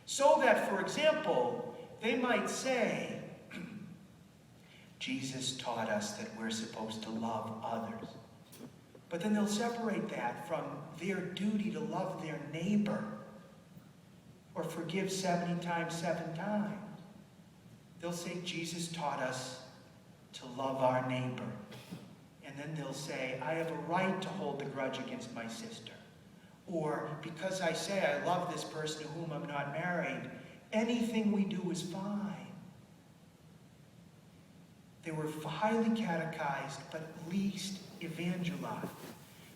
So that, for example, they might say, Jesus taught us that we're supposed to love others. But then they'll separate that from their duty to love their neighbor or forgive 70 times 7 times. They'll say, Jesus taught us to love our neighbor. And then they'll say, I have a right to hold the grudge against my sister. Or, because I say I love this person to whom I'm not married, anything we do is fine. They were highly catechized, but least evangelized,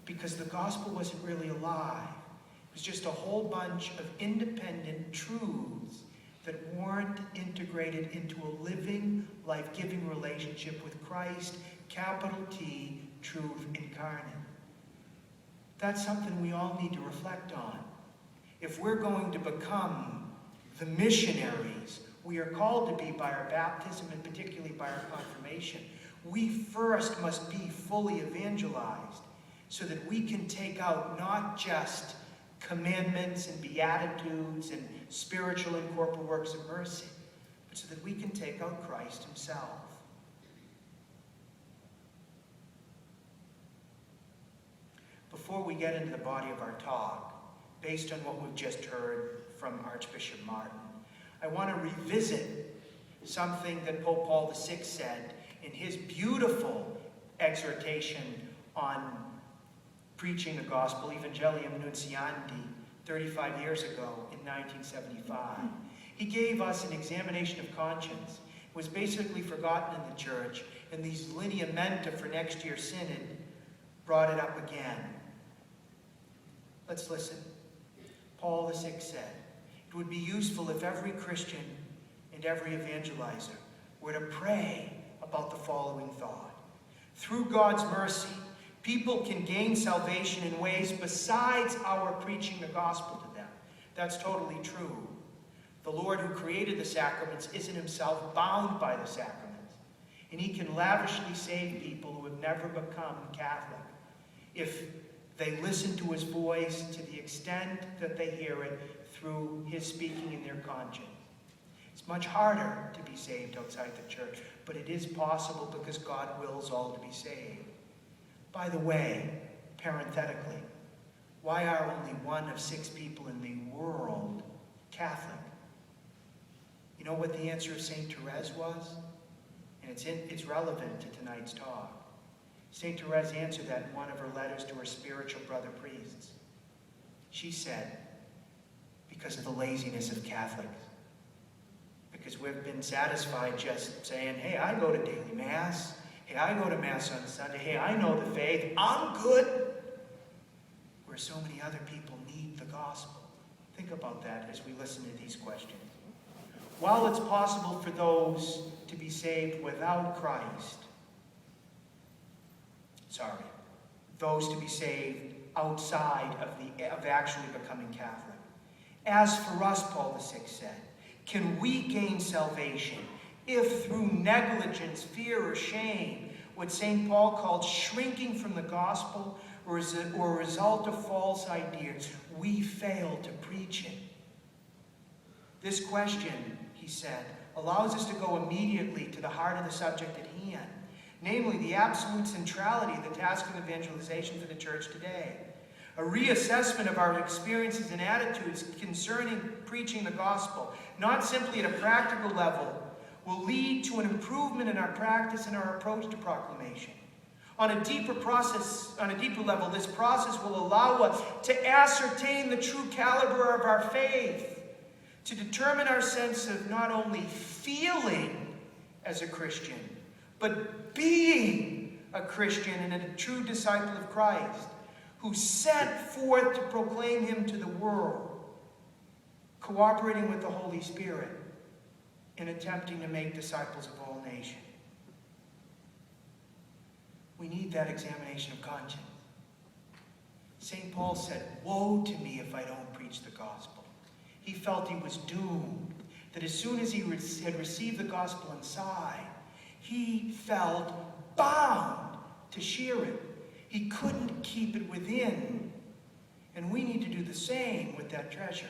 because the gospel wasn't really alive. It was just a whole bunch of independent truths that weren't integrated into a living, life-giving relationship with Christ, capital T, truth incarnate. That's something we all need to reflect on. If we're going to become the missionaries we are called to be by our baptism and particularly by our confirmation, we first must be fully evangelized so that we can take out not just commandments and beatitudes and spiritual and corporal works of mercy, but so that we can take out Christ himself. Before we get into the body of our talk, based on what we've just heard from Archbishop Martin, I want to revisit something that Pope Paul VI said in his beautiful exhortation on preaching the gospel, Evangelium Nunciandi, 35 years ago in 1975. He gave us an examination of conscience. It was basically forgotten in the church, and these lineamenta for next year's synod brought it up again. Let's listen. Paul VI said, it would be useful if every Christian and every evangelizer were to pray about the following thought. Through God's mercy, people can gain salvation in ways besides our preaching the gospel to them. That's totally true. The Lord who created the sacraments isn't himself bound by the sacraments, and he can lavishly save people who have never become Catholic if they listen to his voice to the extent that they hear it through his speaking in their conscience. It's much harder to be saved outside the church, but it is possible because God wills all to be saved. By the way, parenthetically, why are only 1 of 6 people in the world Catholic? You know what the answer of St. Theresa was? And it's relevant to tonight's talk. St. Theresa answered that in one of her letters to her spiritual brother priests. She said, because of the laziness of Catholics. Because we've been satisfied just saying, hey, I go to daily Mass. Hey, I go to Mass on Sunday. Hey, I know the faith. I'm good. Where so many other people need the gospel. Think about that as we listen to these questions. While it's possible for those to be saved without Christ, those to be saved outside of actually becoming Catholic. As for us, Paul VI said, can we gain salvation if through negligence, fear, or shame, what St. Paul called shrinking from the gospel, or a result of false ideas, we fail to preach it? This question, he said, allows us to go immediately to the heart of the subject at hand, namely the absolute centrality of the task of evangelization for the church today. A reassessment of our experiences and attitudes concerning preaching the gospel, not simply at a practical level, will lead to an improvement in our practice and our approach to proclamation. On a deeper level, this process will allow us to ascertain the true caliber of our faith, to determine our sense of not only feeling as a Christian, but being a Christian and a true disciple of Christ, who sent forth to proclaim him to the world, cooperating with the Holy Spirit in attempting to make disciples of all nations. We need that examination of conscience. St. Paul said, woe to me if I don't preach the gospel. He felt he was doomed, that as soon as he had received the gospel inside, he felt bound to share it. He couldn't keep it within. And we need to do the same with that treasure.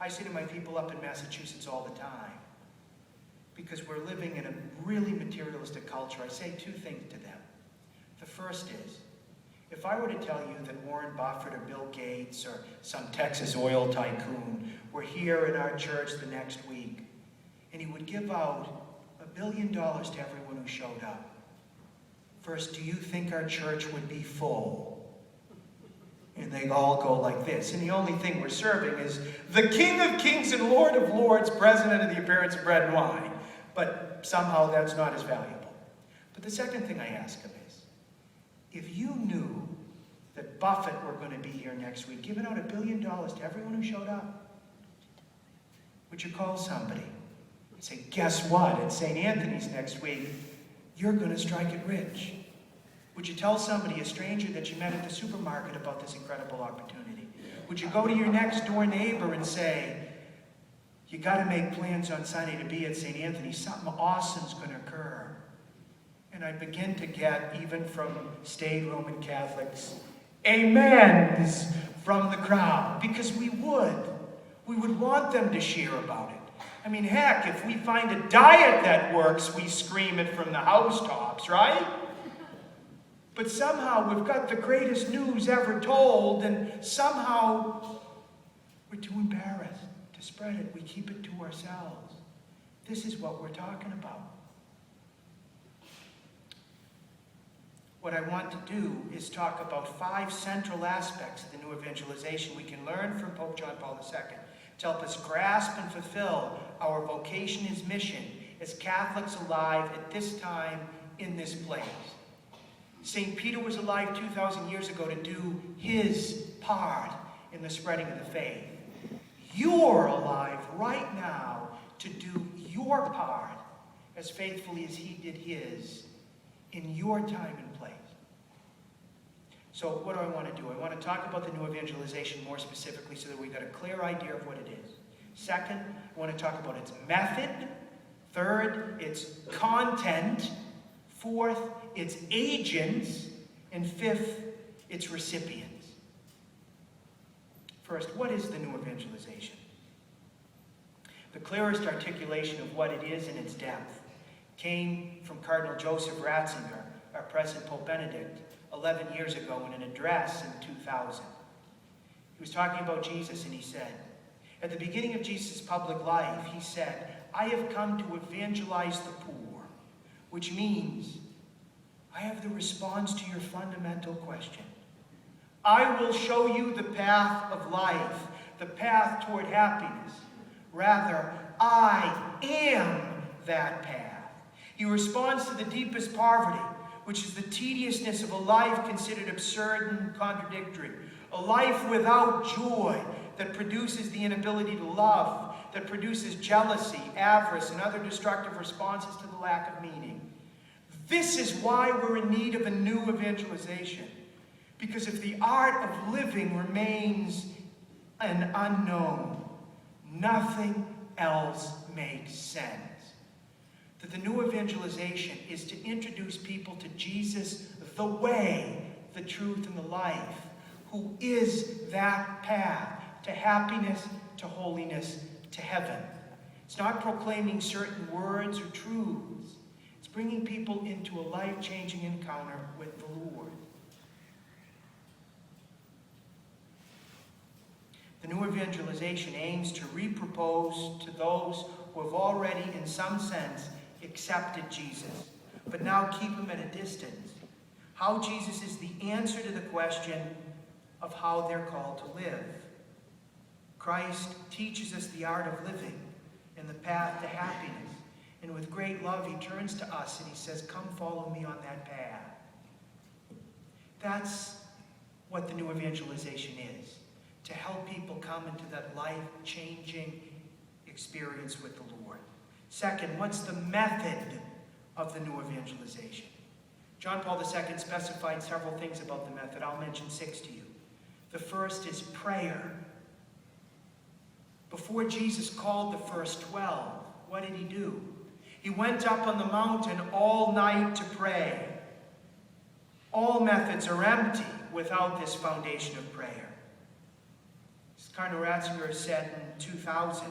I say to my people up in Massachusetts all the time, because we're living in a really materialistic culture, I say two things to them. The first is, if I were to tell you that Warren Buffett or Bill Gates or some Texas oil tycoon were here in our church the next week, and he would give out $1 billion to everyone who showed up, first, do you think our church would be full? And they all go like this. And the only thing we're serving is the King of Kings and Lord of Lords, President of the Appearance of Bread and Wine. But somehow that's not as valuable. But the second thing I ask them is, if you knew that Buffett were going to be here next week, giving out $1 billion to everyone who showed up, would you call somebody and say, guess what? At St. Anthony's next week, you're going to strike it rich. Would you tell somebody, a stranger that you met at the supermarket, about this incredible opportunity? Would you go to your next door neighbor and say, you got to make plans on Sunday to be at St. Anthony. Something awesome's going to occur. And I begin to get, even from staid Roman Catholics, amens from the crowd. Because we would want them to share about it. I mean, heck, if we find a diet that works, we scream it from the housetops, right? But somehow we've got the greatest news ever told, and somehow we're too embarrassed to spread it. We keep it to ourselves. This is what we're talking about. What I want to do is talk about 5 central aspects of the new evangelization we can learn from Pope John Paul II to help us grasp and fulfill our vocation as mission as Catholics alive at this time in this place. St. Peter was alive 2,000 years ago to do his part in the spreading of the faith. You're alive right now to do your part as faithfully as he did his in your time and place. So what do I want to do? I want to talk about the new evangelization more specifically so that we've got a clear idea of what it is. Second, I want to talk about its method. Third, its content. Fourth, its agents. And fifth, its recipients. First, what is the new evangelization? The clearest articulation of what it is in its depth came from Cardinal Joseph Ratzinger, our present Pope Benedict, 11 years ago in an address in 2000. He was talking about Jesus, and he said, at the beginning of Jesus' public life, he said, I have come to evangelize the poor, which means I have the response to your fundamental question. I will show you the path of life, the path toward happiness. Rather, I am that path. He responds to the deepest poverty, which is the tediousness of a life considered absurd and contradictory. A life without joy that produces the inability to love, that produces jealousy, avarice, and other destructive responses to the lack of meaning. This is why we're in need of a new evangelization. Because if the art of living remains an unknown, nothing else makes sense. That the new evangelization is to introduce people to Jesus, the way, the truth, and the life, who is that path to happiness, to holiness, to heaven. It's not proclaiming certain words or truths. It's bringing people into a life-changing encounter with the Lord. The new evangelization aims to repropose to those who have already, in some sense, accepted Jesus, but now keep him at a distance. How Jesus is the answer to the question of how they're called to live. Christ teaches us the art of living and the path to happiness. And with great love, he turns to us and he says, come follow me on that path. That's what the new evangelization is. To help people come into that life-changing experience with the Lord. Second, what's the method of the new evangelization? John Paul II specified several things about the method. I'll mention 6 to you. The first is prayer. Before Jesus called the first 12, what did he do? He went up on the mountain all night to pray. All methods are empty without this foundation of prayer. It's Cardinal Ratzinger said in 2000,